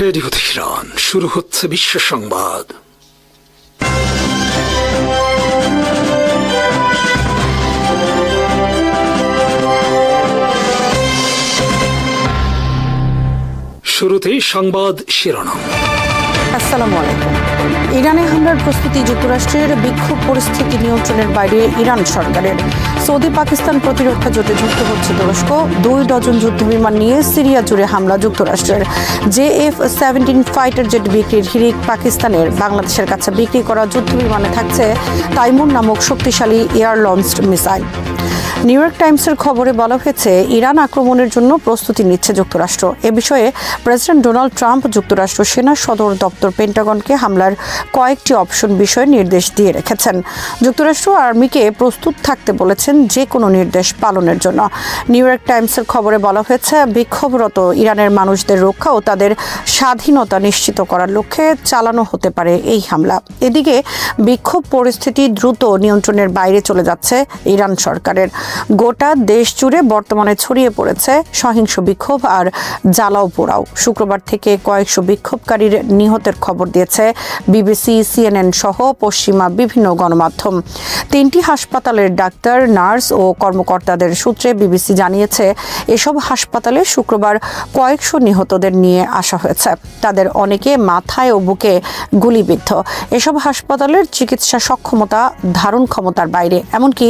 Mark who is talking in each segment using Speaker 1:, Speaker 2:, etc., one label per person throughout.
Speaker 1: Radio Tehran, শুরু হচ্ছে বিশ্ব সংবাদ। শুরুতেই সংবাদ শিরোনাম।
Speaker 2: আসসালামু আলাইকুম। ইরানে হামলার প্রস্তুতি, যুক্তরাষ্ট্রের বিক্ষোভ পরিস্থিতি নিয়ন্ত্রণের বাইরে ইরান সরকারের। সৌদি পাকিস্তান প্রতিরক্ষা জোটে যুক্ত হচ্ছে তুরস্ক। 2 ডজন যুদ্ধবিমান নিয়ে সিরিয়া জুড়ে হামলা যুক্তরাষ্ট্রের। JF-17 ফাইটার জেট বিক্রির হিড়িক পাকিস্তানের। বাংলাদেশের কাছে বিক্রি করা যুদ্ধবিমানে থাকছে তাইমুর নামক শক্তিশালী air launched missile. New York টাইমসের খবরে বলা হয়েছে, ইরান আক্রমণের জন্য প্রস্তুতি নিচ্ছে যুক্তরাষ্ট্র। এ বিষয়ে প্রেসিডেন্ট ডোনাল্ড ট্রাম্প যুক্তরাষ্ট্র সেনা সদর দপ্তর পেন্টাগনকে হামলার কয়েকটি অপশন বিষয়ে নির্দেশ দিয়ে রেখেছেন। যুক্তরাষ্ট্র আর্মিকে প্রস্তুত থাকতে বলেছেন যে কোনো নির্দেশ পালনের জন্য। নিউ ইয়র্ক টাইমসের খবরে বলা হয়েছে, বিক্ষোভরত ইরানের মানুষদের রক্ষা ও তাদের স্বাধীনতা নিশ্চিত করার লক্ষ্যে চালানো হতে পারে এই হামলা। এদিকে বিক্ষোভ পরিস্থিতি দ্রুত নিয়ন্ত্রণের বাইরে চলে যাচ্ছে ইরান সরকারের। গোটা দেশ জুড়ে বর্তমানে ছড়িয়ে পড়েছে সহিংস বিক্ষোভ আর জ্বালাও পোড়াও। শুক্রবার থেকে কয়েকশো বিক্ষোভকারীর নিহতের খবর দিয়েছে BBC, CNN সহ পশ্চিমা বিভিন্ন গণমাধ্যম। 3টি হাসপাতালের ডাক্তার, নার্স ও কর্মকর্তাদের সূত্রে BBC জানিয়েছে, এসব হাসপাতালে শুক্রবার কয়েকশো নিহতদের নিয়ে আসা হয়েছে। তাদের অনেকে মাথায় ও বুকে গুলিবিদ্ধ। এসব হাসপাতালের চিকিৎসা সক্ষমতা ধারণ ক্ষমতার বাইরে, এমনকি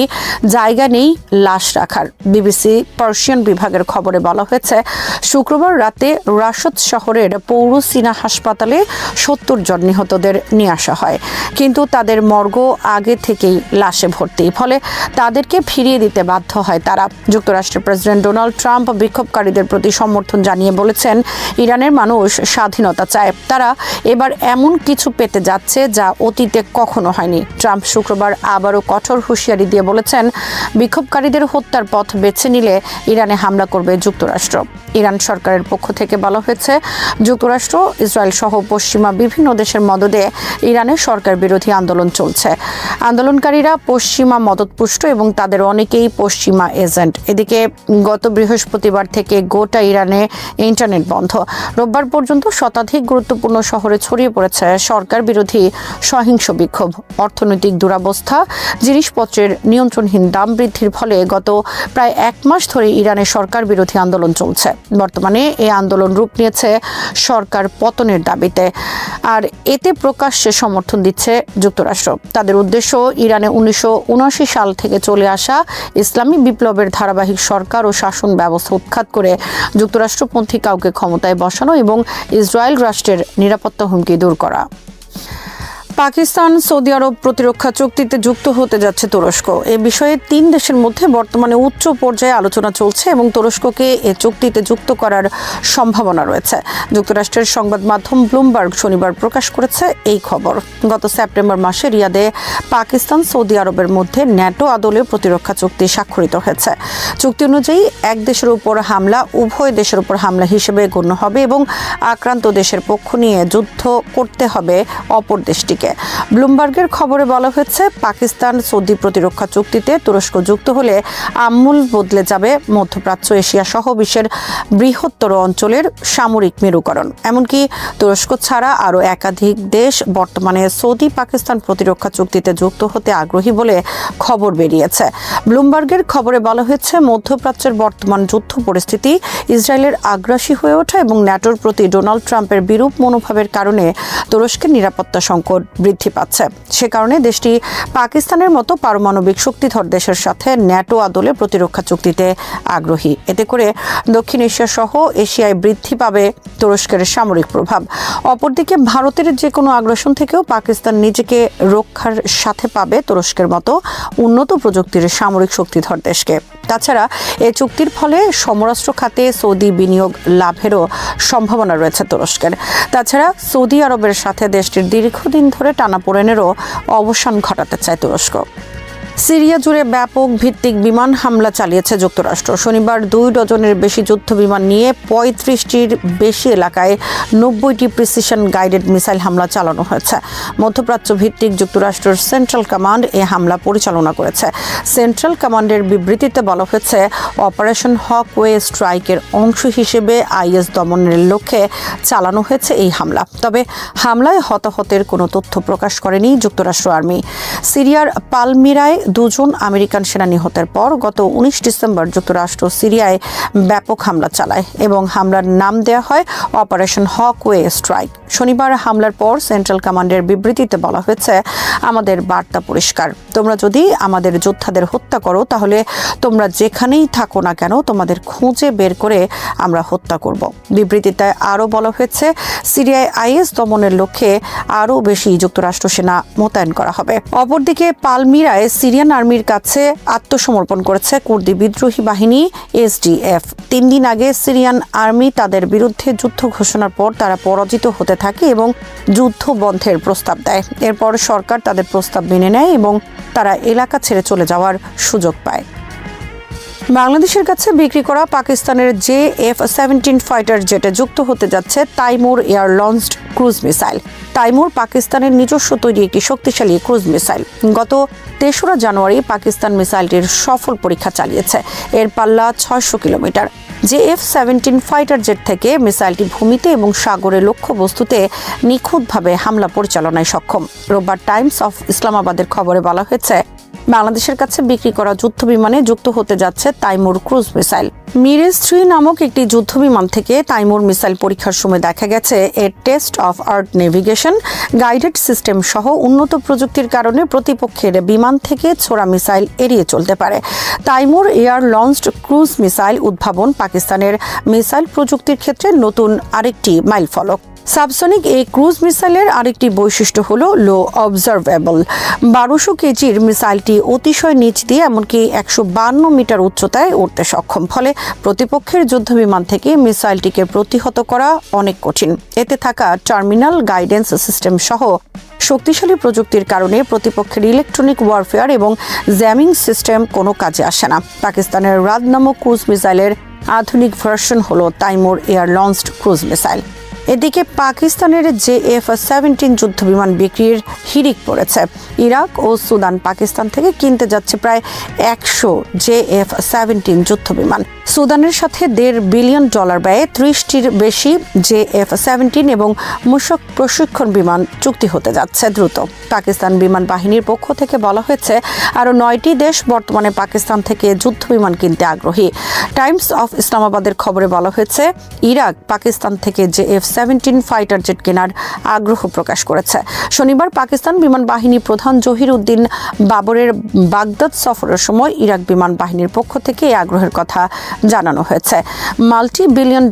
Speaker 2: জায়গা নেই লাশ রাখার। BBC পার্সিয়ান বিভাগের খবরে বলা হয়েছে, শুক্রবার রাতে রাশদ শহরের পৌর সিনা হাসপাতালে 70 জন নিহতদের নিয়ে আসা হয়, কিন্তু তাদের মর্গ আগে থেকেই লাশে ভর্তি। ফলে তাদেরকে ফিরিয়ে দিতে বাধ্য হয় তারা। যুক্তরাষ্ট্রের প্রেসিডেন্ট ডোনাল্ড ট্রাম্প বিক্ষোভকারীদের প্রতি সমর্থন জানিয়ে বলেছেন, ইরানের মানুষ স্বাধীনতা চায়। তারা এবার এমন কিছু পেতে যাচ্ছে যা অতীতে কখনো হয়নি। ট্রাম্প শুক্রবার আবারও কঠোর হুঁশিয়ারি দিয়ে বলেছেন, বিক্ষোভকারীদের হত্যার পথ বেছে নিলে ইরানে হামলা করবে যুক্তরাষ্ট্র। ইরান সরকারের পক্ষ থেকে বলা হয়েছে, যুক্তরাষ্ট্র, ইসরায়েল সহ পশ্চিমা বিভিন্ন দেশের মদদে ইরানে সরকার বিরোধী আন্দোলন চলছে। আন্দোলনকারীরা পশ্চিমা মদতপুষ্ট এবং তাদের অনেকেই পশ্চিমা এজেন্ট। এদিকে গত বৃহস্পতিবার থেকে গোটা ইরানে ইন্টারনেট বন্ধ। রোববার পর্যন্ত শতাধিক গুরুত্বপূর্ণ শহরে ছড়িয়ে পড়েছে সরকার বিরোধী সহিংস বিক্ষোভ। অর্থনৈতিক দুরবস্থা, জিনিসপত্রের নিয়ন্ত্রণহীন দাম বৃদ্ধির ফলে গত প্রায় 1 মাস ধরে ইরানে সরকার বিরোধী আন্দোলন চলছে। বর্তমানে এই আন্দোলন রূপ নিয়েছে সরকার পতনের দাবিতে, আর এতে প্রকাশ্যে সমর্থন দিচ্ছে যুক্তরাষ্ট্র। তাদের উদ্দেশ্য, ইরানে 1979 সাল থেকে চলে আসা ইসলামী বিপ্লবের ধারাবাহিক সরকার ও শাসন ব্যবস্থা উৎখাত করে যুক্তরাষ্ট্রপন্থী কাউকে ক্ষমতায় বসানো এবং ইসরায়েল রাষ্ট্রের নিরাপত্তা হুমকি দূর করা। পাকিস্তান সৌদি আরব প্রতিরক্ষা চুক্তিতে যুক্ত হতে যাচ্ছে তুরস্ক। এ বিষয়ে 3 দেশের মধ্যে বর্তমানে উচ্চ পর্যায়ে আলোচনা চলছে এবং তুরস্ককে এ চুক্তিতে যুক্ত করার সম্ভাবনা রয়েছে। যুক্তরাষ্ট্রের সংবাদ মাধ্যম ব্লুমবার্গ শনিবার প্রকাশ করেছে এই খবর। গত সেপ্টেম্বর মাসে রিয়াদে পাকিস্তান সৌদি আরবের মধ্যে ন্যাটো আদলে প্রতিরক্ষা চুক্তি স্বাক্ষরিত হয়েছে। চুক্তি অনুযায়ী এক দেশের উপর হামলা উভয় দেশের উপর হামলা হিসেবে গণ্য হবে এবং আক্রান্ত দেশের পক্ষ নিয়ে যুদ্ধ করতে হবে অপর দেশটিকে। ব্লুমবার্গের খবরে বলা হয়েছে, পাকিস্তান সৌদি প্রতিরক্ষা চুক্তিতে তুরস্ক যুক্ত হলে আমূল বদলে যাবে মধ্যপ্রাচ্য, এশিয়া সহ বিশ্বের বৃহত্তর অঞ্চলের সামরিক মেরুকরণ। এমনকি তুরস্ক ছাড়া আরও একাধিক দেশ বর্তমানে সৌদি পাকিস্তান প্রতিরক্ষা চুক্তিতে যুক্ত হতে আগ্রহী বলে খবর বেরিয়েছে। ব্লুমবার্গের খবরে বলা হয়েছে, মধ্যপ্রাচ্যের বর্তমান যুদ্ধ পরিস্থিতি, ইসরায়েলের আগ্রাসী হয়ে ওঠা এবং ন্যাটোর প্রতি ডোনাল্ড ট্রাম্পের বিরূপ মনোভাবের কারণে তুরস্কের নিরাপত্তা সংকট বৃদ্ধি পাচ্ছে। সে কারণে দেশটি পাকিস্তানের মতো পারমাণবিক শক্তিধর দেশের সাথে ন্যাটো আদলে প্রতিরক্ষা চুক্তিতে আগ্রহী। এতে করে দক্ষিণ এশিয়া সহ এশিয়ায় বৃদ্ধি পাবে তুরস্কের সামরিক প্রভাব। অপরদিকে ভারতের যে কোনো আগ্রাসন থেকেও পাকিস্তান নিজেকে রক্ষার সাথে পাবে তুরস্কের মতো উন্নত প্রযুক্তির সামরিক শক্তিধর দেশকে। তাছাড়া এই চুক্তির ফলে সমরাস্ত্র খাতে সৌদি বিনিয়োগ লাভেরও সম্ভাবনা রয়েছে তুরস্কের। তাছাড়া সৌদি আরবের সাথে দেশটির দীর্ঘদিন ধরে টানাপোড়েনেরও অবসান ঘটাতে চায় তুরস্ক। সিরিয়া জুড়ে ব্যাপক ভিত্তিক বিমান হামলা চালিয়েছে যুক্তরাষ্ট্র। শনিবার 2 ডজনের বেশি যুদ্ধ বিমান নিয়ে 35টির বেশি এলাকায় 90টি প্রিসিশন গাইডেড মিসাইল হামলা চালানো হয়েছে। মধ্যপ্রাচ্য ভিত্তিক যুক্তরাষ্ট্রের সেন্ট্রাল কমান্ড এ হামলা পরিচালনা করেছে। সেন্ট্রাল কমান্ডের বিবৃতিতে বলা হয়েছে, অপারেশন হকওয়ে স্ট্রাইকের অংশ হিসেবে আইএস দমনের লক্ষ্যে চালানো হয়েছে এই হামলা। তবে হামলায় হতাহতের কোনো তথ্য প্রকাশ করেনি যুক্তরাষ্ট্র আর্মি। সিরিয়ার পালমিরায় 2 জন আমেরিকান সেনা নিহতের পর গত 19 ডিসেম্বর যুক্তরাষ্ট্র সিরিয়ায় ব্যাপক হামলা চালায় এবং হামলার নাম দেওয়া হয় অপারেশন হকওয়ে স্ট্রাইক। শনিবার হামলার পর সেন্ট্রাল কমান্ডের বিবৃতিতে বলা হয়েছে, আমাদের বার্তা পরিষ্কার, তোমরা যদি আমাদের যোদ্ধাদের হত্যা করো তাহলে তোমরা যেখানেই থাকো না কেন তোমাদের খুঁজে বের করে আমরা হত্যা করব। বিবৃতিতে আরও বলা হয়েছে, সিরিয়ায় আইএস দমনের লক্ষ্যে আরও বেশি যুক্তরাষ্ট্র সেনা মোতায়েন করা হবে। অপরদিকে পালমিরায় সিরিয়ান আর্মির কাছে আত্মসমর্পণ করেছে কুর্দি বিদ্রোহী বাহিনী এসডিএফ। 3 দিন আগে সিরিয়ান আর্মি তাদের বিরুদ্ধে যুদ্ধ ঘোষণার পর তারা পরাজিত হতে থাকে এবং যুদ্ধ বন্ধের প্রস্তাব দেয়। এরপর সরকার তাদের প্রস্তাব মেনে নেয় এবং তারা এলাকা ছেড়ে চলে যাওয়ার সুযোগ পায়। বাংলাদেশের কাছে বিক্রি করা পাকিস্তানের JF-17 ফাইটার জেটে যুক্ত হতে যাচ্ছে Taimur air launched cruise missile. Taimur পাকিস্তানের নিজস্ব তৈরি একটি শক্তিশালী ক্রুজ মিসাইল। গত 3রা জানুয়ারি পাকিস্তান মিসাইলটির সফল পরীক্ষা চালিয়েছে। এর পাল্লা 600 কিলোমিটার। JF-17 ফাইটার জেট থেকে মিসাইলটি ভূমিতে এবং সাগরে লক্ষ্যবস্তুতে নিখুঁতভাবে হামলা পরিচালনায় সক্ষম। রোববার টাইমস অফ ইসলামাবাদের খবরে বলা হয়েছে, বাংলাদেশের কাছে বিক্রি করা যুদ্ধ বিমানে যুক্ত হতে যাচ্ছে তাইমুর ক্রুজ মিসাইল। মিরেজ 3 নামক একটি যুদ্ধ বিমান থেকে তাইমুর মিসাইল পরীক্ষার সময় দেখা গেছে, এর test of earth navigation guided system সহ উন্নত প্রযুক্তির কারণে প্রতিপক্ষের বিমান থেকে ছোড়া মিসাইল এড়িয়ে চলতে পারে। Taimur air launched cruise missile উদ্ভাবন পাকিস্তানের মিসাইল প্রযুক্তির ক্ষেত্রে নতুন আরেকটি মাইলফলক। সাবসনিক এই ক্রুজ মিসাইলের আরেকটি বৈশিষ্ট্য হল লো অবজারভেবল। 1200 কেজির মিসাইলটি অতিশয় নিচ দিয়ে এমনকি 152 মিটার উচ্চতায় উঠতে সক্ষম। ফলে প্রতিপক্ষের যুদ্ধবিমান থেকে মিসাইলটিকে প্রতিহত করা অনেক কঠিন। এতে থাকা টার্মিনাল গাইডেন্স সিস্টেম সহ শক্তিশালী প্রযুক্তির কারণে প্রতিপক্ষের ইলেকট্রনিক ওয়ারফেয়ার এবং জ্যামিং সিস্টেম কোনো কাজে আসে না। পাকিস্তানের রাদ নামক ক্রুজ মিসাইলের আধুনিক ভার্সন হল Taimur air launched cruise missile. এদিকে পাকিস্তানের JF-17 যুদ্ধবিমান বিক্রির হিড়িক পড়েছে। ইরাক ও সুদান পাকিস্তান থেকে কিনতে যাচ্ছে প্রায় 100 JF-17 যুদ্ধবিমান। সুদানের সাথে $1.5 বিলিয়ন ব্যয়ে 30টির বেশি JF-17 এবং মূসক প্রশিক্ষণ বিমান চুক্তি হতে যাচ্ছে দ্রুত। পাকিস্তান বিমান বাহিনীর পক্ষ থেকে বলা হয়েছে, আরও 9টি দেশ বর্তমানে পাকিস্তান থেকে যুদ্ধবিমান কিনতে আগ্রহী। টাইমস অফ ইসলামাবাদের খবরে বলা হয়েছে, ইরাক পাকিস্তান থেকে JF-17 ফাইটার জেট কেনার আগ্রহ প্রকাশ করেছে। শনিবার পাকিস্তান বিমান বাহিনী প্রধান জহির উদ্দিন বাবরের বাগদাদ সফরের সময় ইরাক বিমান বাহিনীর পক্ষ থেকে এই আগ্রহের কথা জানানো হয়েছে। $multi-billion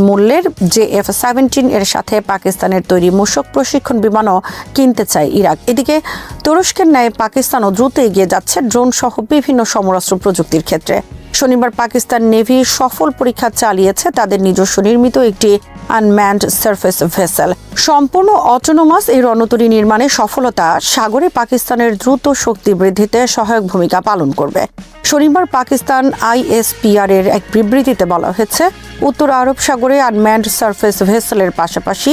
Speaker 2: মূল্যের JF-17 এর সাথে পাকিস্তানের তৈরি মূসক প্রশিক্ষণ বিমানও কিনতে চায় ইরাক। এদিকে তুরস্কের ন্যায় পাকিস্তানও দ্রুত এগিয়ে যাচ্ছে ড্রোন সহ বিভিন্ন সমরাস্ত্র প্রযুক্তির ক্ষেত্রে। শনিবার পাকিস্তান নেভি সফল পরীক্ষা চালিয়েছে তাদের নিজস্ব নির্মিত একটি আনম্যান্ড সারফেস ভেসেল। সম্পূর্ণ অটোনোমাস এই রণতরী নির্মাণে সফলতা সাগরে পাকিস্তানের দ্রুত শক্তি বৃদ্ধিতে সহায়ক ভূমিকা পালন করবে। শনিবার পাকিস্তান ISPR এর এক বিবৃতিতে বলা হয়েছে, উত্তর আরব সাগরে আনম্যান্ড সারফেস ভেসেলের পাশাপাশি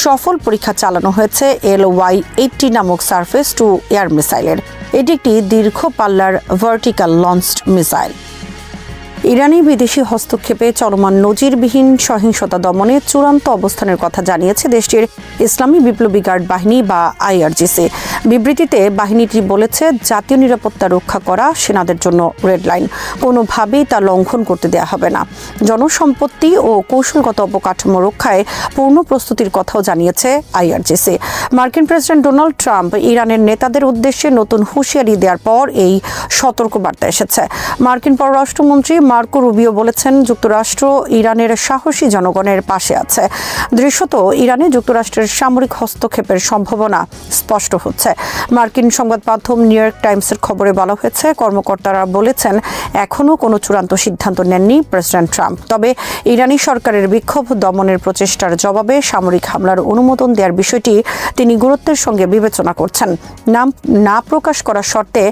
Speaker 2: সফল পরীক্ষা চালানো হয়েছে LY-80 নামক সারফেস টু এয়ার মিসাইলের। এটি একটি দীর্ঘ পাল্লার ভার্টিক্যাল লঞ্চড মিসাইল। ইরানি বিদেশি হস্তক্ষেপে চলমান নজিরবিহীন সহিংসতা দমনে চূড়ান্ত অবস্থানের কথা জানিয়েছে দেশটির ইসলামী বিপ্লবী গার্ড বাহিনী বা IRGC। বিবৃতিতে বাহিনীটি বলেছে, জাতীয় নিরাপত্তা রক্ষা করা সেনাদের জন্য রেড লাইন, কোনোভাবেই তা লঙ্ঘন করতে দেওয়া হবে না। জনসম্পত্তি ও কৌশলগত অবকাঠামো রক্ষায় পূর্ণ প্রস্তুতির কথাও জানিয়েছে IRGC। মার্কিন প্রেসিডেন্ট ডোনাল্ড ট্রাম্প ইরানের নেতাদের উদ্দেশ্যে নতুন হুঁশিয়ারি দেওয়ার পর এই সতর্কবার্তা এসেছে। মার্কিন পররাষ্ট্রমন্ত্রী মার্কো রুবিও বলেছেন, যুক্তরাষ্ট্র ইরানের সাহসী জনগণের পাশে আছে। দৃশ্যত ইরানে যুক্তরাষ্ট্রের সামরিক হস্তক্ষেপের সম্ভাবনা স্পষ্ট হচ্ছে। মার্কিন সংবাদ মাধ্যম নিউ ইয়র্ক টাইমসের খবরে বলা হয়েছে, কর্মকর্তারা বলেছেন এখনও কোনো চূড়ান্ত সিদ্ধান্ত নেননি প্রেসিডেন্ট ট্রাম্প। তবে ইরানি সরকারের বিক্ষোভ দমনের প্রচেষ্টার জবাবে সামরিক হামলার অনুমোদন দেওয়ার বিষয়টি তিনি গুরুত্বের সঙ্গে বিবেচনা করছেন। নাম না প্রকাশ করার শর্তে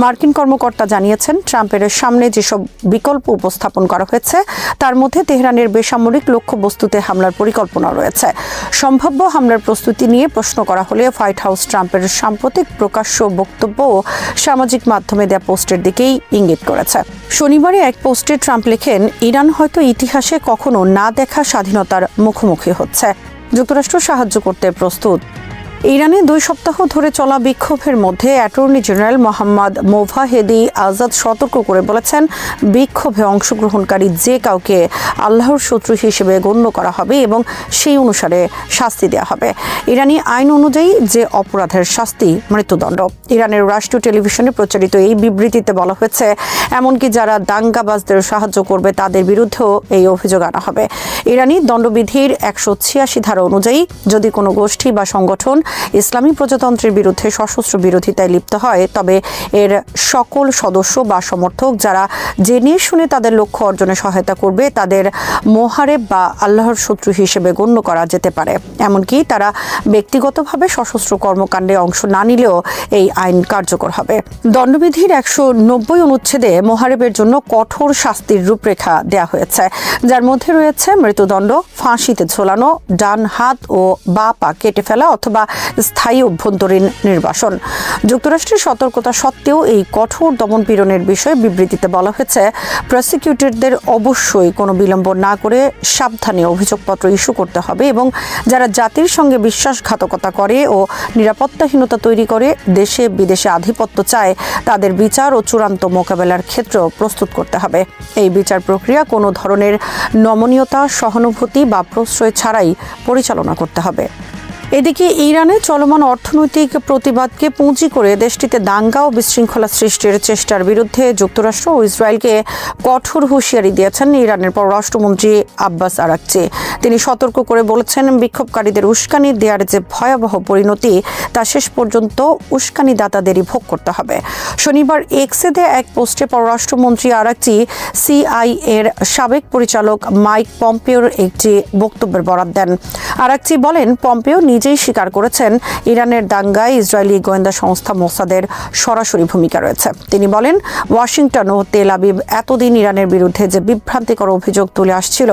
Speaker 2: মার্কিন কর্মকর্তা জানিয়েছেন, ট্রাম্পের সামনে যেসব বিকল্প উপস্থাপন করা হয়েছে তার মধ্যে তেহরানের বেসামরিক লক্ষ্যবস্তুতে হামলার পরিকল্পনা রয়েছে। সম্ভাব্য হামলার প্রস্তুতি নিয়ে প্রশ্ন করা হলে হোয়াইট হাউস ট্রাম্পের সাম্প্রতিক প্রকাশ্য বক্তব্য ও সামাজিক মাধ্যমে দেয়া পোস্টের দিকেই ইঙ্গিত করেছে। শনিবারে এক পোস্টে ট্রাম্প লেখেন, ইরান হয়তো ইতিহাসে কখনো না দেখা স্বাধীনতার মুখোমুখি হচ্ছে। যুক্তরাষ্ট্র সাহায্য করতে প্রস্তুত। ইরানে 2 সপ্তাহ ধরে চলা বিক্ষোভের মধ্যে অ্যাটর্নি জেনারেল মোহাম্মদ মোভাহেদি আজাদ সতর্ক করে বলেছেন, বিক্ষোভে অংশগ্রহণকারী যে কাউকে আল্লাহর শত্রু হিসেবে গণ্য করা হবে এবং সেই অনুসারে শাস্তি দেওয়া হবে। ইরানি আইন অনুযায়ী যে অপরাধের শাস্তি মৃত্যুদণ্ড। ইরানের রাষ্ট্রীয় টেলিভিশনে প্রচারিত এই বিবৃতিতে বলা হয়েছে, এমনকি যারা দাঙ্গাবাজদের সাহায্য করবে তাদের বিরুদ্ধেও এই অভিযোগ আনা হবে। ইরানি দণ্ডবিধির 186 ধারা অনুযায়ী যদি কোনো গোষ্ঠী বা সংগঠন ইসলামী প্রজাতন্ত্রের বিরুদ্ধে সশস্ত্র বিরোধিতায় লিপ্ত হয়, তবে এর সকল সদস্য বা সমর্থক যারা জেনে শুনে তাদের লক্ষ্য অর্জনে সহায়তা করবে তাদের মোহারেব বা আল্লাহর শত্রু হিসেবে গণ্য করা যেতে পারে। এমনকি তারা ব্যক্তিগতভাবে সশস্ত্র কর্মকাণ্ডে অংশ না নিলেও এই আইন কার্যকর হবে। দণ্ডবিধির 190 অনুচ্ছেদে মোহারেবের জন্য কঠোর শাস্তির রূপরেখা দেওয়া হয়েছে, যার মধ্যে রয়েছে মৃত্যুদণ্ড, ফাঁসিতে ঝোলানো, ডান হাত ও বা পা কেটে ফেলা অথবা স্থায়ী অভ্যন্তরীণ নির্বাসন। যুক্তরাষ্ট্রের সতর্কতা সত্ত্বেও এই কঠোর দমনপীড়নের বিষয়ে বিবৃতিতে বলা হয়েছে, প্রসিকিউটরদের অবশ্যই কোনো বিলম্ব না করে সাবধানে অভিযোগপত্র ইস্যু করতে হবে এবং যারা জাতির সঙ্গে বিশ্বাসঘাতকতা করে ও নিরাপত্তাহীনতা তৈরি করে দেশে বিদেশে আধিপত্য চায় তাদের বিচার ও চূড়ান্ত মোকাবেলার ক্ষেত্র প্রস্তুত করতে হবে। এই বিচার প্রক্রিয়া কোনো ধরনের নমনীয়তা, সহানুভূতি বা প্রশ্রয় ছাড়াই পরিচালনা করতে হবে। এদিকে ইরানে চলমান অর্থনৈতিক প্রতিবাদকে পুঁজি করে দেশটিতে দাঙ্গা ও বিশৃঙ্খলা সৃষ্টির চেষ্টার বিরুদ্ধে যুক্তরাষ্ট্র ও ইসরায়েলকে কঠোর হুঁশিয়ারি দিয়েছেন ইরানের পররাষ্ট্রমন্ত্রী আব্বাস আরাকচি। তিনি সতর্ক করে বলেছেন, বিক্ষোভকারীদের উস্কানি দেওয়ার যে ভয়াবহ পরিণতি তা শেষ পর্যন্ত উস্কানিদাতাদেরই ভোগ করতে হবে। শনিবার এক্সে দেয়া এক পোস্টে পররাষ্ট্রমন্ত্রী আরাকচি সিআইএর সাবেক পরিচালক মাইক পম্পেওর একটি বক্তব্যের বরাত দেন। আরাকচি বলেন, পম্পেও নিজেই স্বীকার করেছেন ইরানের দাঙ্গায় ইসরায়েলি গোয়েন্দা সংস্থা মোসাদের সরাসরি ভূমিকা রয়েছে। তিনি বলেন, ওয়াশিংটন ও তেল আবিব এতদিন ইরানের বিরুদ্ধে যে বিভ্রান্তিকর অভিযোগ তুলে আসছিল,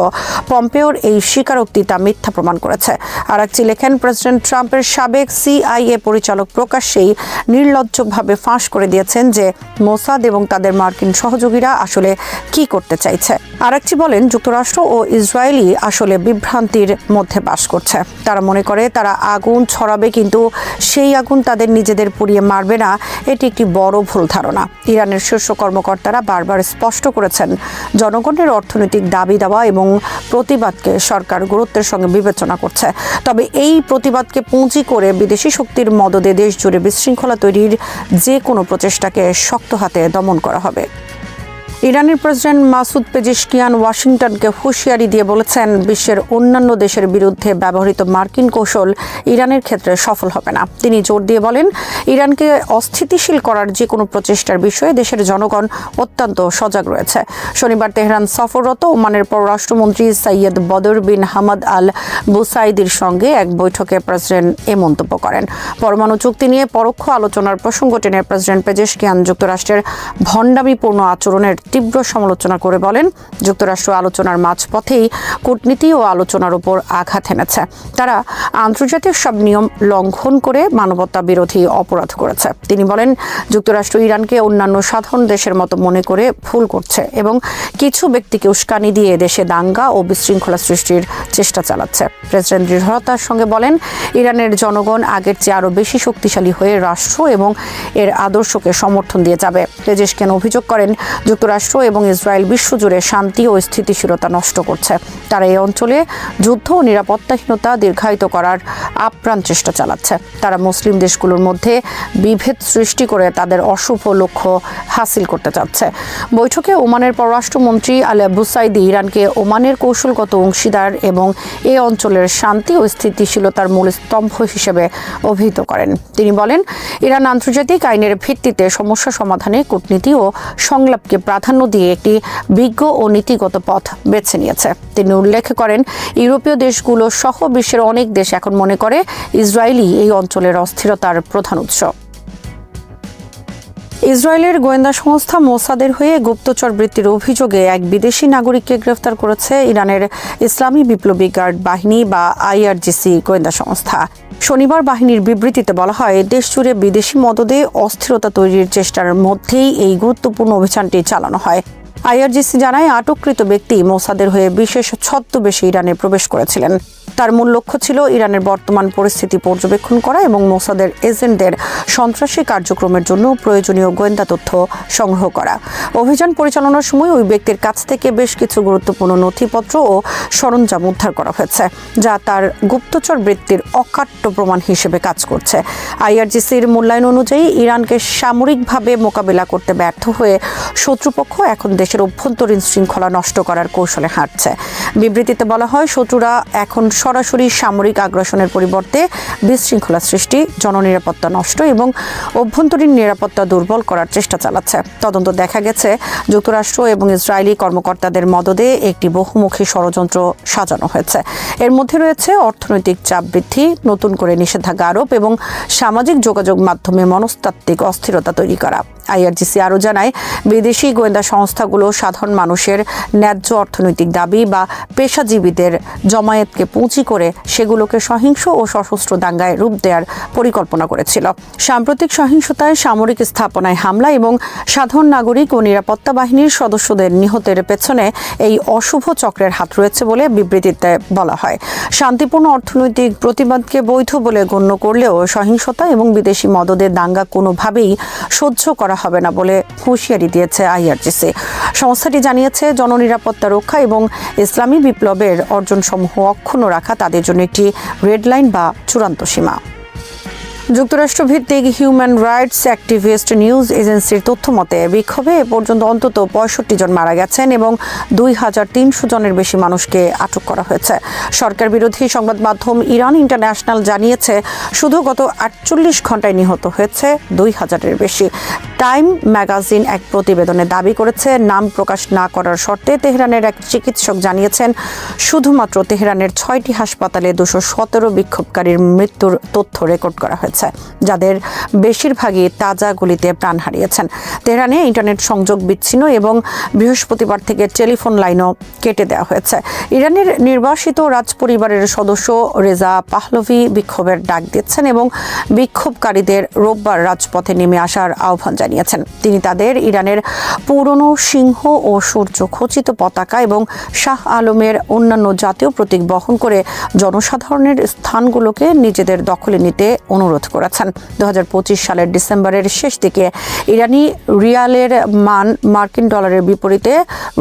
Speaker 2: পম্পেওর এই স্বীকারোক্তি তা মিথ্যা প্রমাণ করেছে। আরাকচি লেখেন, প্রেসিডেন্ট ট্রাম্পের সাবেক সিআইএ পরিচালক প্রকাশ্যেই নির্লজ্জভাবে ফাঁস করে দিয়েছেন যে মোসাদ এবং তাদের মার্কিন সহযোগীরা আসলে কি করতে চাইছে। আরাকচি বলেন, যুক্তরাষ্ট্র ও ইসরায়েলই আসলে বিভ্রান্তির মধ্যে বাস করছে। তারা মনে করে তারা আগুন ছড়াবে, কিন্তু সেই আগুন তাদের নিজেদের পুড়িয়ে মারবে না। এটি একটি বড় ভুল ধারণা। ইরানের শীর্ষ কর্মকর্তারা বারবার স্পষ্ট করেছেন, জনগণের অর্থনৈতিক দাবি দাওয়া এবং প্রতিবাদকে সরকার গুরুত্বের সঙ্গে বিবেচনা করছে। তবে এই প্রতিবাদকে পুঁজি করে বিদেশি শক্তির মদদে দেশ জুড়ে বিশৃঙ্খলা তৈরির যে কোনো প্রচেষ্টাকে শক্ত হাতে দমন করা হবে। ইরানের প্রেসিডেন্ট মাসুদ পেজেশকিয়ান ওয়াশিংটনকে হুঁশিয়ারি দিয়ে বলেছেন, বিশ্বের অন্যান্য দেশের বিরুদ্ধে ব্যবহৃত মার্কিন কৌশল ইরানের ক্ষেত্রে সফল হবে না। তিনি জোর দিয়ে বলেন, ইরানকে অস্থিতিশীল করার যে কোনো প্রচেষ্টার বিষয়ে দেশের জনগণ অত্যন্ত সজাগ রয়েছে। শনিবার তেহরান সফররত ওমানের পররাষ্ট্রমন্ত্রী সৈয়দ বদর বিন হামাদ আল বুসাইদির সঙ্গে এক বৈঠকে প্রেসিডেন্ট এ মন্তব্য করেন। পরমাণু চুক্তি নিয়ে পরোক্ষ আলোচনার প্রসঙ্গ টেনে প্রেসিডেন্ট পেজেশকিয়ান যুক্তরাষ্ট্রের ভণ্ডামিপূর্ণ আচরণের তীব্র সমালোচনা করে বলেন, যুক্তরাষ্ট্র আলোচনার মাঝপথেই কূটনীতি ও আলোচনার উপর আঘাত এনেছে। তারা আন্তর্জাতিক সব নিয়ম লঙ্ঘন করে মানবতা বিরোধী অপরাধ করেছে। তিনি বলেন, যুক্তরাষ্ট্র ইরানকে অন্যান্য সাধারণ দেশের মতো মনে করে ভুল করছে এবং কিছু ব্যক্তিকে উস্কানি দিয়ে দেশে দাঙ্গা ও বিশৃঙ্খলা সৃষ্টির চেষ্টা চালাচ্ছে। প্রেসিডেন্ট দৃঢ়তার সঙ্গে বলেন, ইরানের জনগণ আগের চেয়ে আরও বেশি শক্তিশালী হয়ে রাষ্ট্র এবং এর আদর্শকে সমর্থন দিয়ে যাবে। পেজেশকিয়ান অভিযোগ করেন, যুক্তরাষ্ট্র যুক্তরাষ্ট্র এবং ইসরায়েল বিশ্বজুড়ে শান্তি ও স্থিতিশীলতা নষ্ট করছে। তারা এই অঞ্চলে যুদ্ধ ও নিরাপত্তাহীনতা দীর্ঘায়িত করার আপ্রাণ চেষ্টা চালাচ্ছে। তারা মুসলিম দেশগুলোর মধ্যে বিভেদ সৃষ্টি করে তাদের অশুভ লক্ষ্য হাসিল করতে চাচ্ছে। বৈঠকে ওমানের পররাষ্ট্রমন্ত্রী আল বুসাইদি ইরানকে ওমানের কৌশলগত অংশীদার এবং এই অঞ্চলের শান্তি ও স্থিতিশীলতার মূল স্তম্ভ হিসেবে অভিহিত করেন। তিনি বলেন, ইরান আন্তর্জাতিক আইনের ভিত্তিতে সমস্যা সমাধানে কূটনীতি ও সংলাপকে প্রাধান্য দিয়ে একটি বিজ্ঞ ও নীতিগত পথ বেছে নিয়েছে। তিনি উল্লেখ করেন, ইউরোপীয় দেশগুলো সহ বিশ্বের অনেক দেশ এখন মনে করে ইসরায়েলই এই অঞ্চলের অস্থিরতার প্রধান উৎস। ইসরায়েলের গোয়েন্দা সংস্থা মোসাদের হয়ে গুপ্তচর বৃত্তির অভিযোগে এক বিদেশি নাগরিককে গ্রেফতার করেছে ইরানের ইসলামী বিপ্লবী গার্ড বাহিনী বা আইআরজিসি গোয়েন্দা সংস্থা। শনিবার বাহিনীর বিবৃতিতে বলা হয়, দেশ জুড়ে বিদেশি মদদে অস্থিরতা তৈরির চেষ্টার মধ্যেই এই গুরুত্বপূর্ণ অভিযানটি চালানো হয়। আইআরজিসি জানায়, আটককৃত ব্যক্তি মোসাদের হয়ে বিশেষ ছদ্মবেশে ইরানে প্রবেশ করেছিলেন। তার মূল লক্ষ্য ছিল ইরানের বর্তমান পরিস্থিতি পর্যবেক্ষণ করা এবং মোসাদের এজেন্টদের সন্ত্রাসী কার্যক্রমের জন্য প্রয়োজনীয় গোয়েন্দা তথ্য সংগ্রহ করা। অভিযান পরিচালনার সময় ওই ব্যক্তির কাছ থেকে বেশ কিছু গুরুত্বপূর্ণ নথিপত্র ও সরঞ্জাম উদ্ধার করা হয়েছে, যা তার গুপ্তচর বৃত্তির অকাট্য প্রমাণ হিসেবে কাজ করছে। আইআরজিসির মূল্যায়ন অনুযায়ী ইরানকে সামরিকভাবে মোকাবিলা করতে ব্যর্থ হয়ে শত্রুপক্ষ এখন দেশের অভ্যন্তরীণ শৃঙ্খলা নষ্ট করার কৌশলে হাঁটছে। বিবৃতিতে বলা হয়, শত্রুরা এখন সরাসরি সামরিক আগ্রাসনের পরিবর্তে বিশৃঙ্খলা সৃষ্টি, জননিরাপত্তা নষ্ট এবং অভ্যন্তরীণ নিরাপত্তা দুর্বল করার চেষ্টা চালাচ্ছে। তদন্ত দেখা গেছে, যুক্তরাষ্ট্র এবং ইসরায়েলি কর্মকর্তাদের মদদে একটি বহুমুখী ষড়যন্ত্র সাজানো হয়েছে। এর মধ্যে রয়েছে অর্থনৈতিক চাপ বৃদ্ধি, নতুন করে নিষেধাজ্ঞা আরোপ এবং সামাজিক যোগাযোগ মাধ্যমে মনস্তাত্ত্বিক অস্থিরতা তৈরি করা। আইআরজিসি আরও জানায়, বিদেশি গোয়েন্দা সংস্থাগুলো সাধারণ মানুষের ন্যায্য অর্থনৈতিক দাবি বা পেশাজীবীদের জমায়েতকে পুঁজি করে সেগুলোকে সহিংস ও সশস্ত্র দাঙ্গায় রূপ দেওয়ার পরিকল্পনা করেছিল। সাম্প্রতিক সহিংসতায় সামরিক স্থাপনায় হামলা এবং সাধারণ নাগরিক ও নিরাপত্তা বাহিনীর সদস্যদের নিহতের পেছনে এই অশুভ চক্রের হাত রয়েছে বলে বিবৃতিতে বলা হয়। শান্তিপূর্ণ অর্থনৈতিক প্রতিবাদকে বৈধ বলে গণ্য করলেও সহিংসতা এবং বিদেশি মদদে দাঙ্গা কোনোভাবেই সহ্য করা হবে না বলে হুঁশিয়ারি দিয়েছে আইআরজিসি। সংস্থাটি জানিয়েছে, জননিরাপত্তা রক্ষা এবং ইসলামী বিপ্লবের অর্জনসমূহ অক্ষুণ্ণ রাখা তাদের জন্য একটি রেড লাইন বা চূড়ান্ত সীমা। যুক্তরাষ্ট্রভিত্তিক হিউম্যান রাইটস অ্যাক্টিভিস্ট নিউজ এজেন্সির তথ্য মতে বিক্ষোভে এ পর্যন্ত অন্তত 65 জন মারা গেছেন এবং 2300 জনের বেশি মানুষকে আটক করা হয়েছে। সরকার বিরোধী সংবাদ মাধ্যম ইরান ইন্টারন্যাশনাল জানিয়েছে, শুধু গত 48 ঘন্টায় নিহত হয়েছে 2000-এর বেশি। টাইম ম্যাগাজিন এক প্রতিবেদনে দাবি করেছে, নাম প্রকাশ না করার শর্তে তেহরানের এক চিকিৎসক জানিয়েছেন, শুধুমাত্র তেহরানের 6টি হাসপাতালে 217 বিক্ষোভকারীর মৃত্যুর তথ্য রেকর্ড করা হয়েছে, যাদের বেশিরভাগই তাজা গুলিতে প্রাণ হারিয়েছেন। তেহরানে ইন্টারনেট সংযোগ বিচ্ছিন্ন এবং বৃহস্পতিবার থেকে টেলিফোন লাইনও কেটে দেওয়া হয়েছে। ইরানের নির্বাসিত রাজপরিবারের সদস্য রেজা পাহলভি বিক্ষোভের ডাক দিচ্ছেন এবং বিক্ষোভকারীদের রোববার রাজপথে নেমে আসার আহ্বান জানিয়েছেন। তিনি তাদের ইরানের পুরনো সিংহ ও সূর্য খচিত পতাকা এবং শাহ আলমের অন্যান্য জাতীয় প্রতীক বহন করে জনসাধারণের স্থানগুলোকে নিজেদের দখলে নিতে অনুরোধ করেছেন। 2025 সালের ডিসেম্বরের শেষ দিকে ইরানি রিয়ালের মান মার্কিন ডলারের বিপরীতে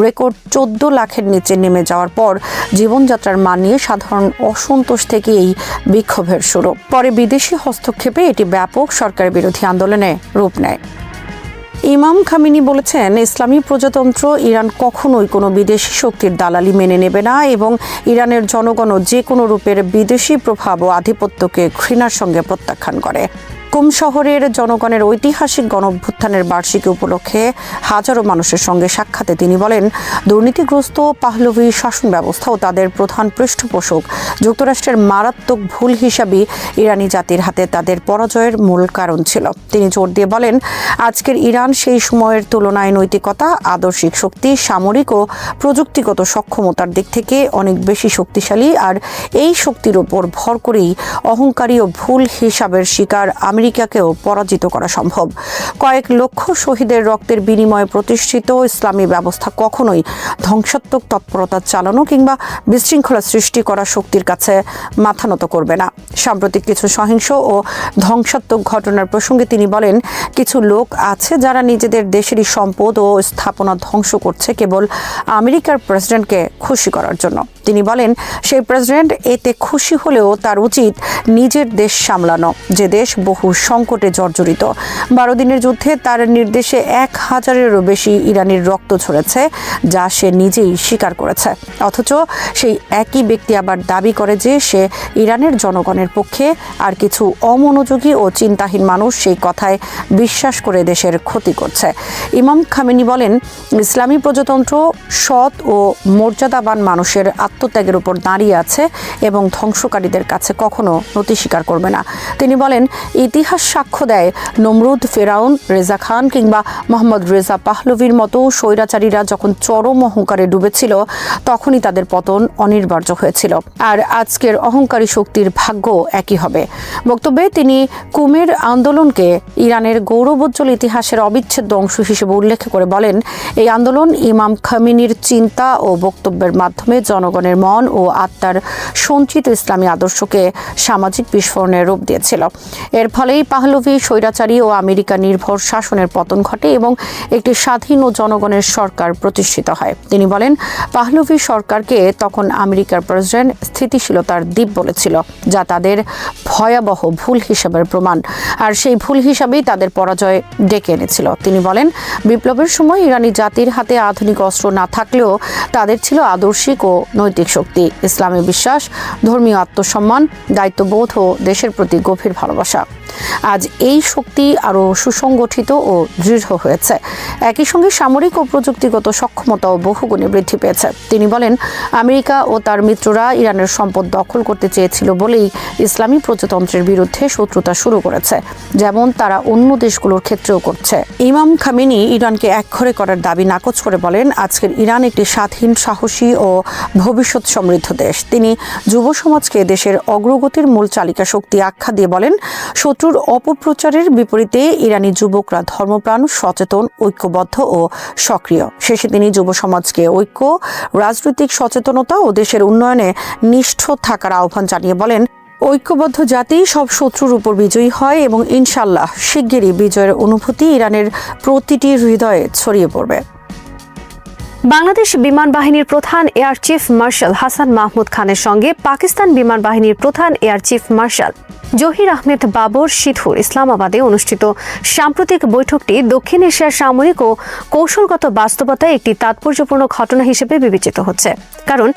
Speaker 2: রেকর্ড 14 লাখের নিচে নেমে যাওয়ার পর জীবনযাত্রার মান নিয়ে সাধারণ অসন্তোষ থেকে এই বিক্ষোভের শুরু। পরে বিদেশি হস্তক্ষেপে এটি ব্যাপক সরকার বিরোধী আন্দোলনে রূপ নেয়। ইমাম খামেনি বলেছেন, ইসলামী প্রজাতন্ত্র ইরান কখনোই কোনো বিদেশি শক্তির দালালি মেনে নেবে না এবং ইরানের জনগণও যে কোনো রূপের বিদেশি প্রভাব ও আধিপত্যকে ঘৃণার সঙ্গে প্রত্যাখ্যান করে। কুম শহরের জনগণের ঐতিহাসিক গণঅভ্যুত্থানের বার্ষিকী উপলক্ষে হাজারো মানুষের সঙ্গে সাক্ষাতে তিনি বলেন, দুর্নীতিগ্রস্ত পাহলভি শাসন ব্যবস্থা ও তাদের প্রধান পৃষ্ঠপোষক যুক্তরাষ্ট্রের মারাত্মক ভুল হিসাবে ইরানি জাতির হাতে তাদের পরাজয়ের মূল কারণ ছিল। তিনি জোর দিয়ে বলেন, আজকের ইরান সেই সময়ের তুলনায় নৈতিকতা, আদর্শিক শক্তি, সামরিক ও প্রযুক্তিগত সক্ষমতার দিক থেকে অনেক বেশি শক্তিশালী, আর এই শক্তির ওপর ভর করেই অহংকারী ও ভুল হিসাবের শিকার আমেরিকাকেও পরাজিত করা সম্ভব। কয়েক লক্ষ শহীদের রক্তের বিনিময়ে প্রতিষ্ঠিত ইসলামী ব্যবস্থা কখনোই ধ্বংসাত্মক তৎপরতা চালানো কিংবা বিশৃঙ্খলা সৃষ্টি করা শক্তির কাছে মাথা নত করবে না। সাম্প্রতিক কিছু সহিংস ও ধ্বংসাত্মক ঘটনার প্রসঙ্গে তিনি বলেন, কিছু লোক আছে যারা নিজেদের দেশেরই সম্পদ ও স্থাপনা ধ্বংস করছে কেবল আমেরিকার প্রেসিডেন্টকে খুশি করার জন্য। তিনি বলেন, সেই প্রেসিডেন্ট এতে খুশি হলেও তার উচিত নিজের দেশ সামলানো, যে দেশ বহু সংকটে জর্জরিত। 12 দিনের যুদ্ধে তার নির্দেশে 1000-এরও বেশি ইরানির রক্ত ঝরেছে, যা সে নিজেই স্বীকার করেছে। অথচ সেই একই ব্যক্তি আবার দাবি করে যে সে ইরানের জনগণের পক্ষে, আর কিছু অমনোযোগী ও চিন্তাহীন মানুষ সেই কথায় বিশ্বাস করে দেশের ক্ষতি করছে। ইমাম খামেনি বলেন, ইসলামী প্রজাতন্ত্র সৎ ও মর্যাদাবান মানুষের আত্মত্যাগের উপর দাঁড়িয়ে আছে এবং ধ্বংসকারীদের কাছে কখনো নতি স্বীকার করবে না। তিনি বলেন, ইতিহাস সাক্ষ্য দেয়, নমরুদ, ফেরাউন, রেজা খান কিংবা মোহাম্মদ রেজা পাহলভির মতো স্বৈরাচারীরা যখন চরম অহংকারে ডুবেছিল তখনই তাদের পতন অনিবার্য হয়েছিল। আর আজকের অহংকারী শক্তির ভাগ্য একই হবে। বক্তব্যে তিনি কুমের আন্দোলনকে ইরানের গৌরবোজ্জ্বল ইতিহাসের অবিচ্ছেদ্য অংশ হিসেবে উল্লেখ করে বলেন, এই আন্দোলন ইমাম খামেনির চিন্তা ও বক্তব্যের মাধ্যমে জনগণের মন ও আত্মার সঞ্চিত ইসলামী আদর্শকে সামাজিক বিস্ফোরণের রূপ দিয়েছিল। এর ফলেই পাহলভি স্বৈরাচারী ও আমেরিকা নির্ভর শাসনের পতন ঘটে এবং একটি স্বাধীন ও জনগণের সরকার প্রতিষ্ঠিত হয়। তিনি বলেন, পাহলভি সরকারকে তখন আমেরিকার প্রেসিডেন্ট স্থিতিশীলতার দ্বীপ বলেছিল, যা তাদের ভয়াবহ ভুল হিসাবের প্রমাণ, আর সেই ভুল হিসাবেই তাদের পরাজয় ডেকে এনেছিল। তিনি বলেন, বিপ্লবের সময় ইরানি জাতির হাতে আধুনিক অস্ত্র না থাকলেও তাদের ছিল আদর্শিক ও নৈতিক শক্তি, ইসলামী বিশ্বাস, ধর্মীয় আত্মসম্মান, দায়িত্ববোধ ও দেশের প্রতি গভীর ভালোবাসা। আজ এই শক্তি আরও সুসংগঠিত ও দৃঢ় হয়েছে। একই সঙ্গে সামরিক ও প্রযুক্তিগত সক্ষমতাও বহুগুণে বৃদ্ধি পেয়েছে। তিনি বলেন, আমেরিকা ও তার মিত্ররা ইরানের সম্পদ দখল করতে চেয়েছিল বলেই ইসলামী প্রজাতন্ত্রের বিরুদ্ধে শত্রুতা শুরু করেছে, যেমন তারা অন্য দেশগুলোর ক্ষেত্রেও করছে। ইমাম খামেনি ইরানকে একঘরে করার দাবি নাকচ করে বলেন, আজকের ইরান একটি স্বাধীন, সাহসী ও ভবিষ্যৎ সমৃদ্ধ দেশ। তিনি যুব সমাজকে দেশের অগ্রগতির মূল চালিকা শক্তি আখ্যা দিয়ে বলেন, শত্রুর অপপ্রচারের বিপরীতে ইরানি যুবকরা ধর্মপ্রাণ, সচেতন, ঐক্যবদ্ধ ও সক্রিয়। শেষে তিনি যুব সমাজকে ঐক্য, রাজনৈতিক সচেতনতা ও দেশের উন্নয়নে নিষ্ঠ থাকার আহ্বান জানিয়ে বলেন, ঐক্যবদ্ধ জাতি সব শত্রুর উপর বিজয়ী হয় এবং ইনশাআল্লাহ শিগগিরই বিজয়ের অনুভূতি ইরানের প্রতিটি হৃদয়ে ছড়িয়ে পড়বে।
Speaker 3: বাংলাদেশ বিমান বাহিনীর প্রধান air chief marshal Hasan Mahmud খানের সঙ্গে পাকিস্তান বিমান বাহিনীর প্রধান air chief marshal Zahir Ahmed Babar সিধুর ইসলামাবাদে অনুষ্ঠিত সাম্প্রতিক বৈঠকটি দক্ষিণ এশিয়ার সামরিক ও কৌশলগত বাস্তবতায় একটি তাৎপর্যপূর্ণ ঘটনা হিসেবে বিবেচিত হচ্ছে। কারণ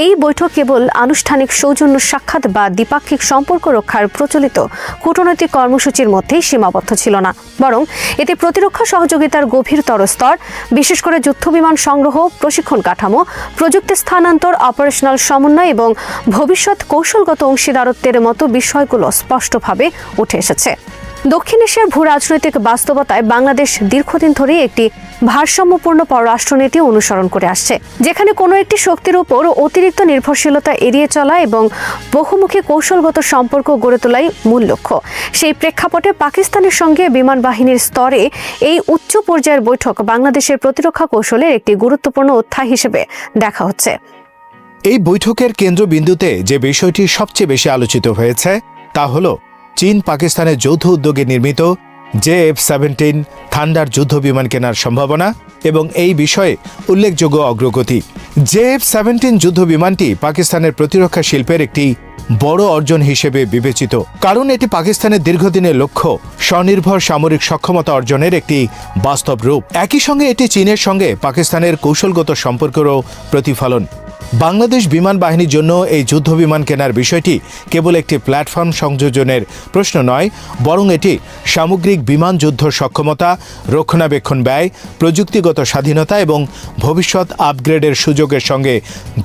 Speaker 3: এই বৈঠক কেবল আনুষ্ঠানিক সৌজন্য সাক্ষাৎ বা দ্বিপাক্ষিক সম্পর্ক রক্ষার প্রচলিত কূটনৈতিক কর্মসূচির মধ্যেই সীমাবদ্ধ ছিল না, বরং এতে প্রতিরক্ষা সহযোগিতার গভীরতর স্তর, বিশেষ করে যুদ্ধবিমান সংগ্রহ, প্রশিক্ষণ কাঠামো, প্রযুক্তি স্থানান্তর, অপারেশনাল সমন্বয় এবং ভবিষ্যৎ কৌশলগত অংশীদারত্বের মতো বিষয়গুলো স্পষ্টভাবে উঠে এসেছে। দক্ষিণ এশিয়ার ভূ রাজনৈতিক বাস্তবতায় বাংলাদেশ দীর্ঘদিন ধরেই একটি ভারসাম্যপূর্ণ পররাষ্ট্রনীতি অনুসরণ করে আসছে, যেখানে কোনো একটি শক্তির উপর অতিরিক্ত নির্ভরশীলতা এড়িয়ে চলা এবং বহুমুখী কৌশলগত সম্পর্ক গড়ে তোলাই মূল লক্ষ্য। সেই প্রেক্ষাপটে পাকিস্তানের সঙ্গে বিমান বাহিনীর স্তরে এই উচ্চ পর্যায়ের বৈঠক বাংলাদেশের প্রতিরক্ষা কৌশলের একটি গুরুত্বপূর্ণ অধ্যায় হিসেবে দেখা হচ্ছে।
Speaker 4: এই বৈঠকের কেন্দ্রবিন্দুতে যে বিষয়টি সবচেয়ে বেশি আলোচিত হয়েছে তা হল চীন পাকিস্তানের যৌথ উদ্যোগে নির্মিত JF-17 থান্ডার যুদ্ধবিমান কেনার সম্ভাবনা এবং এই বিষয়ে উল্লেখযোগ্য অগ্রগতি। JF-17 যুদ্ধবিমানটি পাকিস্তানের প্রতিরক্ষা শিল্পের একটি বড় অর্জন হিসেবে বিবেচিত, কারণ এটি পাকিস্তানের দীর্ঘদিনের লক্ষ্য স্বনির্ভর সামরিক সক্ষমতা অর্জনের একটি বাস্তব রূপ। একই সঙ্গে এটি চীনের সঙ্গে পাকিস্তানের কৌশলগত সম্পর্কেরও প্রতিফলন। বাংলাদেশ বিমান বাহিনীর জন্য এই যুদ্ধবিমান কেনার বিষয়টি কেবল একটি প্ল্যাটফর্ম সংযোজনের প্রশ্ন নয়, বরং এটি সামগ্রিক বিমান যুদ্ধ সক্ষমতা, রক্ষণাবেক্ষণ ব্যয়, প্রযুক্তিগত স্বাধীনতা এবং ভবিষ্যৎ আপগ্রেডের সুযোগের সঙ্গে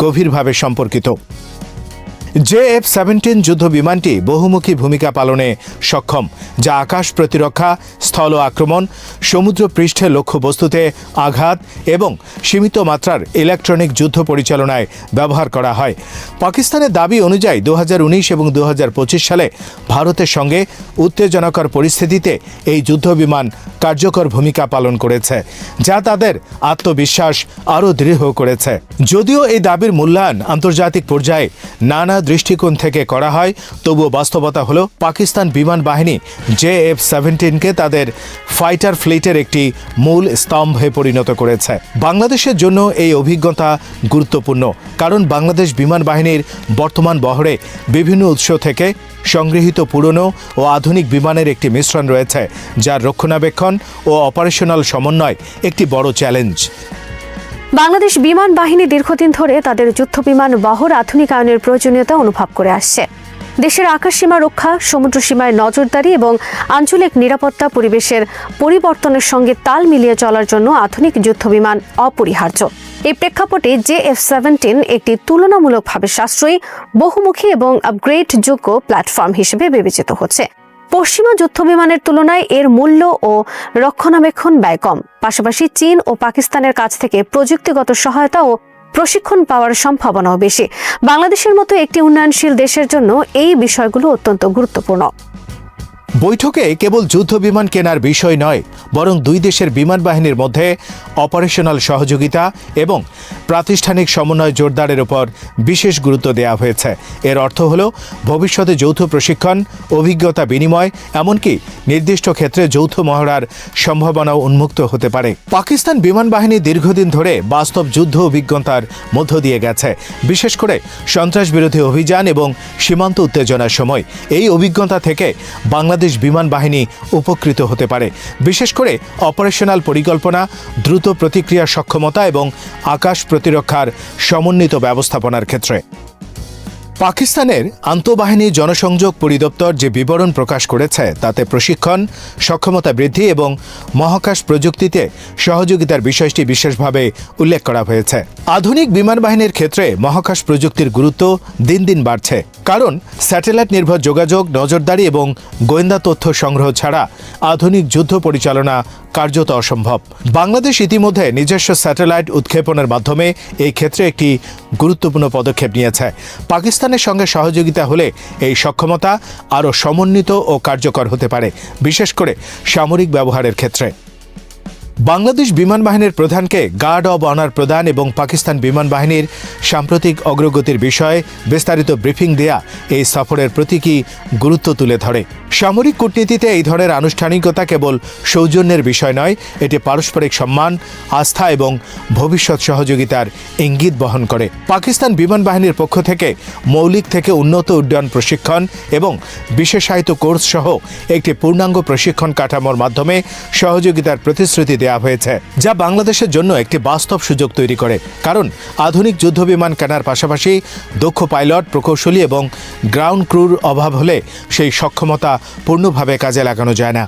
Speaker 4: গভীরভাবে সম্পর্কিত। JF-17 যুদ্ধ বিমানটি বহুমুখী ভূমিকা পালনে সক্ষম, যা আকাশ প্রতিরক্ষা, স্থল আক্রমণ, সমুদ্র পৃষ্ঠে লক্ষ্যবস্তুতে আঘাত এবং সীমিত মাত্রার ইলেকট্রনিক যুদ্ধ পরিচালনায় ব্যবহার করা হয়। পাকিস্তানের দাবি অনুযায়ী 2019 এবং 2025 সালে ভারতের সঙ্গে উত্তেজনাকর পরিস্থিতিতে এই যুদ্ধ বিমান কার্যকর ভূমিকা পালন করেছে, যা তাদের আত্মবিশ্বাস আরও দৃঢ় করেছে। যদিও এই দাবির মূল্যায়ন আন্তর্জাতিক পর্যায়ে নানা দৃষ্টিকোণ থেকে করা হয়, তবুও বাস্তবতা হলো পাকিস্তান বিমান বাহিনী JF-17কে তাদের ফাইটার ফ্লিটের একটি মূল স্তম্ভে পরিণত করেছে। বাংলাদেশের জন্য এই অভিজ্ঞতা গুরুত্বপূর্ণ, কারণ বাংলাদেশ বিমান বাহিনীর বর্তমান বহরে বিভিন্ন উৎস থেকে সংগৃহীত পুরনো ও আধুনিক বিমানের একটি মিশ্রণ রয়েছে, যার রক্ষণাবেক্ষণ ও অপারেশনাল সমন্বয় একটি বড় চ্যালেঞ্জ।
Speaker 3: বাংলাদেশ বিমান বাহিনী দীর্ঘদিন ধরে তাদের যুদ্ধবিমান বহর আধুনিকায়নের প্রয়োজনীয়তা অনুভব করে আসছে। দেশের আকাশসীমা রক্ষা, সমুদ্র সীমায় নজরদারি এবং আঞ্চলিক নিরাপত্তা পরিবেশের পরিবর্তনের সঙ্গে তাল মিলিয়ে চলার জন্য আধুনিক যুদ্ধবিমান অপরিহার্য। এই প্রেক্ষাপটে JF-17 একটি তুলনামূলকভাবে সাশ্রয়ী, বহুমুখী এবং আপগ্রেডযোগ্য প্ল্যাটফর্ম হিসেবে বিবেচিত হচ্ছে। পশ্চিমা যুদ্ধবিমানের তুলনায় এর মূল্য ও রক্ষণাবেক্ষণ ব্যয় কম, পাশাপাশি চীন ও পাকিস্তানের কাছ থেকে প্রযুক্তিগত সহায়তা ও প্রশিক্ষণ পাওয়ার সম্ভাবনাও বেশি। বাংলাদেশের মতো একটি উন্নয়নশীল দেশের জন্য এই বিষয়গুলো অত্যন্ত গুরুত্বপূর্ণ।
Speaker 4: বৈঠকে কেবল যুদ্ধ বিমান কেনার বিষয় নয়, বরং দুই দেশের বিমান বাহিনীর মধ্যে অপারেশনাল সহযোগিতা এবং প্রাতিষ্ঠানিক সমন্বয় জোরদারের উপর বিশেষ গুরুত্ব দেওয়া হয়েছে। এর অর্থ হল ভবিষ্যতে যৌথ প্রশিক্ষণ, অভিজ্ঞতা বিনিময়, এমনকি নির্দিষ্ট ক্ষেত্রে যৌথ মহড়ার সম্ভাবনাও উন্মুক্ত হতে পারে। পাকিস্তান বিমান বাহিনী দীর্ঘদিন ধরে বাস্তব যুদ্ধ অভিজ্ঞতার মধ্য দিয়ে গেছে, বিশেষ করে সন্ত্রাস বিরোধী অভিযান এবং সীমান্ত উত্তেজনার সময়। এই অভিজ্ঞতা থেকে বাংলাদেশ বিমান বাহিনী উপকৃত হতে পারে, বিশেষ করে অপারেশনাল পরিকল্পনা, দ্রুত প্রতিক্রিয়া সক্ষমতা এবং আকাশ প্রতিরক্ষার সমন্বিত ব্যবস্থাপনার ক্ষেত্রে। পাকিস্তানের আন্তঃবাহিনী জনসংযোগ পরিদপ্তর যে বিবরণ প্রকাশ করেছে, তাতে প্রশিক্ষণ, সক্ষমতা বৃদ্ধি এবং মহাকাশ প্রযুক্তিতে সহযোগিতার বিষয়টি বিশেষভাবে উল্লেখ করা হয়েছে। আধুনিক বিমান বাহিনীর ক্ষেত্রে মহাকাশ প্রযুক্তির গুরুত্ব দিন দিন বাড়ছে, কারণ স্যাটেলাইট নির্ভর যোগাযোগ, নজরদারি এবং গোয়েন্দা তথ্য সংগ্রহ ছাড়া আধুনিক যুদ্ধ পরিচালনা কার্যত অসম্ভব। বাংলাদেশ ইতিমধ্যে নিজস্ব স্যাটেলাইট উৎক্ষেপণের মাধ্যমে এই ক্ষেত্রে একটি গুরুত্বপূর্ণ পদক্ষেপ নিয়েছে। পাকিস্তানের সঙ্গে সহযোগিতা হলে এই সক্ষমতা আরও সমন্বিত ও কার্যকর হতে পারে, বিশেষ করে সামরিক ব্যবহারের ক্ষেত্রে। বাংলাদেশ বিমান বাহিনীর প্রধানকে গার্ড অব অনার প্রদান এবং পাকিস্তান বিমান বাহিনীর সাম্প্রতিক অগ্রগতির বিষয়ে বিস্তারিত ব্রিফিং দেয়া এই সফরের প্রতীকী গুরুত্ব তুলে ধরে। সামরিক কূটনীতিতে এই ধরনের আনুষ্ঠানিকতা কেবল সৌজন্যের বিষয় নয়, এটি পারস্পরিক সম্মান, আস্থা এবং ভবিষ্যৎ সহযোগিতার ইঙ্গিত বহন করে। পাকিস্তান বিমান বাহিনীর পক্ষ থেকে মৌলিক থেকে উন্নত উড্ডয়ন প্রশিক্ষণ এবং বিশেষায়িত কোর্স সহ একটি পূর্ণাঙ্গ প্রশিক্ষণ কাঠামোর মাধ্যমে সহযোগিতার প্রতিশ্রুতি দেওয়া হয়েছে, যা বাংলাদেশের জন্য একটি বাস্তব সুযোগ তৈরি করে। কারণ আধুনিক যুদ্ধবিমান কেনার পাশাপাশি দক্ষ পাইলট, প্রকৌশলী এবং গ্রাউন্ড ক্রুর অভাব হলে সেই সক্ষমতা পূর্ণভাবে কাজে লাগানো যায় না।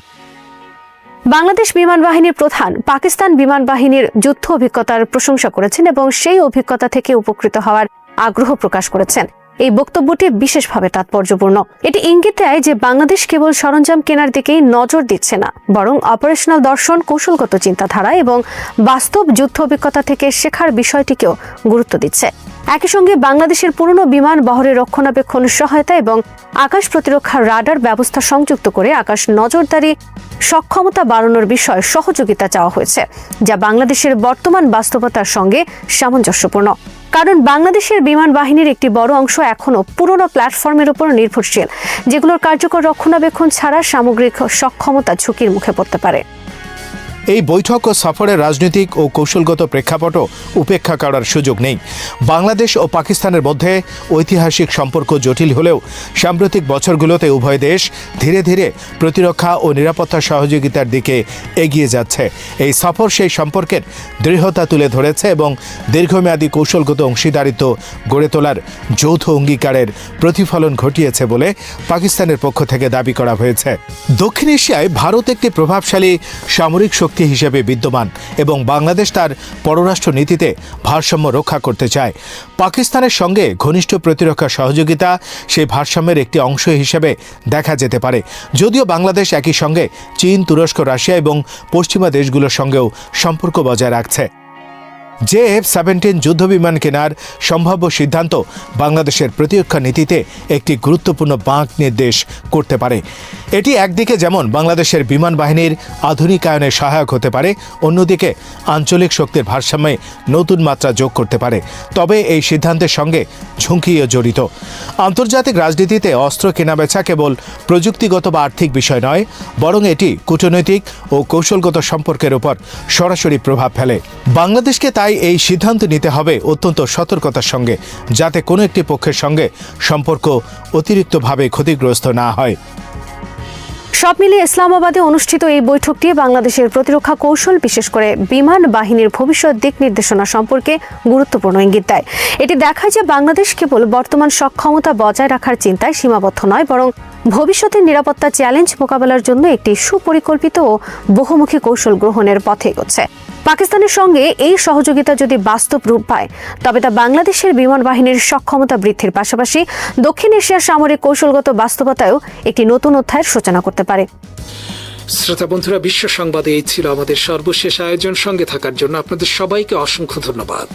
Speaker 3: বাংলাদেশ বিমান বাহিনীর প্রধান পাকিস্তান বিমান বাহিনীর যুদ্ধ অভিজ্ঞতার প্রশংসা করেছেন এবং সেই অভিজ্ঞতা থেকে উপকৃত হওয়ার আগ্রহ প্রকাশ করেছেন। এই বক্তব্যটি বিশেষভাবে তাৎপর্যপূর্ণ। এটি ইঙ্গিত দেয় যে বাংলাদেশ কেবল সরঞ্জাম কেনার দিকেই নজর দিচ্ছে না, বরং অপারেশনাল দর্শন, কৌশলগত চিন্তাধারা এবং বাস্তব যুদ্ধ অভিজ্ঞতা থেকে শেখার বিষয়টিকেও গুরুত্ব দিচ্ছে। একই সঙ্গে বাংলাদেশের পুরনো বিমান বহরের রক্ষণাবেক্ষণ সহায়তা এবং আকাশ প্রতিরক্ষার রাডার ব্যবস্থা সংযুক্ত করে আকাশ নজরদারি সক্ষমতা বাড়ানোর বিষয়ে সহযোগিতা চাওয়া হয়েছে, যা বাংলাদেশের বর্তমান বাস্তবতার সঙ্গে সামঞ্জস্যপূর্ণ। কারণ বাংলাদেশের বিমান বাহিনীর একটি বড় অংশ এখনও পুরনো প্ল্যাটফর্মের উপর নির্ভরশীল, যেগুলোর কার্যকর রক্ষণাবেক্ষণ ছাড়া সামগ্রিক সক্ষমতা ঝুঁকির মুখে পড়তে পারে।
Speaker 4: এই বৈঠক ও সফরের রাজনৈতিক ও কৌশলগত প্রেক্ষাপটও উপেক্ষা করার সুযোগ নেই। বাংলাদেশ ও পাকিস্তানের মধ্যে ঐতিহাসিক সম্পর্ক জটিল হলেও সাম্প্রতিক বছরগুলোতে উভয় দেশ ধীরে ধীরে প্রতিরক্ষা ও নিরাপত্তা সহযোগিতার দিকে এগিয়ে যাচ্ছে। এই সফর সেই সম্পর্কের দৃঢ়তা তুলে ধরেছে এবং দীর্ঘমেয়াদী কৌশলগত অংশীদারিত্ব গড়ে তোলার যৌথ অঙ্গীকারের প্রতিফলন ঘটিয়েছে বলে পাকিস্তানের পক্ষ থেকে দাবি করা হয়েছে। দক্ষিণ এশিয়ায় ভারত একটি প্রভাবশালী সামরিক শক্তি শক্তি হিসেবে বিদ্যমান এবং বাংলাদেশ তার পররাষ্ট্র নীতিতে ভারসাম্য রক্ষা করতে চায়। পাকিস্তানের সঙ্গে ঘনিষ্ঠ প্রতিরক্ষা সহযোগিতা সেই ভারসাম্যের একটি অংশ হিসেবে দেখা যেতে পারে, যদিও বাংলাদেশ একই সঙ্গে চীন, তুরস্ক, রাশিয়া এবং পশ্চিমা দেশগুলোর সঙ্গেও সম্পর্ক বজায় রাখছে। JF-17 যুদ্ধবিমান কেনার সম্ভাব্য সিদ্ধান্ত বাংলাদেশের প্রতিরক্ষা নীতিতে একটি গুরুত্বপূর্ণ বাঁক নির্দেশ করতে পারে। এটি একদিকে যেমন বাংলাদেশের বিমান বাহিনীর আধুনিকায়নে সহায়ক হতে পারে, অন্যদিকে আঞ্চলিক শক্তির ভারসাম্যে নতুন মাত্রা যোগ করতে পারে। তবে এই সিদ্ধান্তের সঙ্গে ঝুঁকিও জড়িত। আন্তর্জাতিক রাজনীতিতে অস্ত্র কেনাবেচা কেবল প্রযুক্তিগত বা আর্থিক বিষয় নয়, বরং এটি কূটনৈতিক ও কৌশলগত সম্পর্কের উপর সরাসরি প্রভাব ফেলে। বাংলাদেশকে তাই এই সিদ্ধান্ত নিতে হবে অত্যন্ত সতর্কতার সঙ্গে, যাতে কোনো একটি পক্ষের সঙ্গে সম্পর্ক অতিরিক্তভাবে ক্ষতিগ্রস্ত না হয়।
Speaker 3: সব মিলিয়ে ইসলামাবাদে অনুষ্ঠিত এই বৈঠকটি বাংলাদেশের প্রতিরক্ষা কৌশল, বিশেষ করে বিমান বাহিনীর ভবিষ্যৎ দিক নির্দেশনা সম্পর্কে গুরুত্বপূর্ণ ইঙ্গিত দেয়। এটি দেখায় যে বাংলাদেশ কেবল বর্তমান সক্ষমতা বজায় রাখার চিন্তায় সীমাবদ্ধ নয়, বরং ভবিষ্যতের নিরাপত্তা চ্যালেঞ্জ মোকাবেলার জন্য একটি সুপরিকল্পিত ও বহুমুখী কৌশল গ্রহণের পথে এগোচ্ছে। পাকিস্তানের সঙ্গে এই সহযোগিতা যদি বাস্তব রূপ পায়, তবে তা বাংলাদেশের বিমান বাহিনীর সক্ষমতা বৃদ্ধির পাশাপাশি দক্ষিণ এশিয়ার সামরিক কৌশলগত বাস্তবতায়ও একটি নতুন অধ্যায়ের সূচনা করতে পারে।
Speaker 1: শ্রোতা বন্ধুরা, বিশ্ব সংবাদে এই ছিল আমাদের সর্বশেষ আয়োজন। সঙ্গে থাকার জন্য আপনাদের সবাইকে অসংখ্য ধন্যবাদ।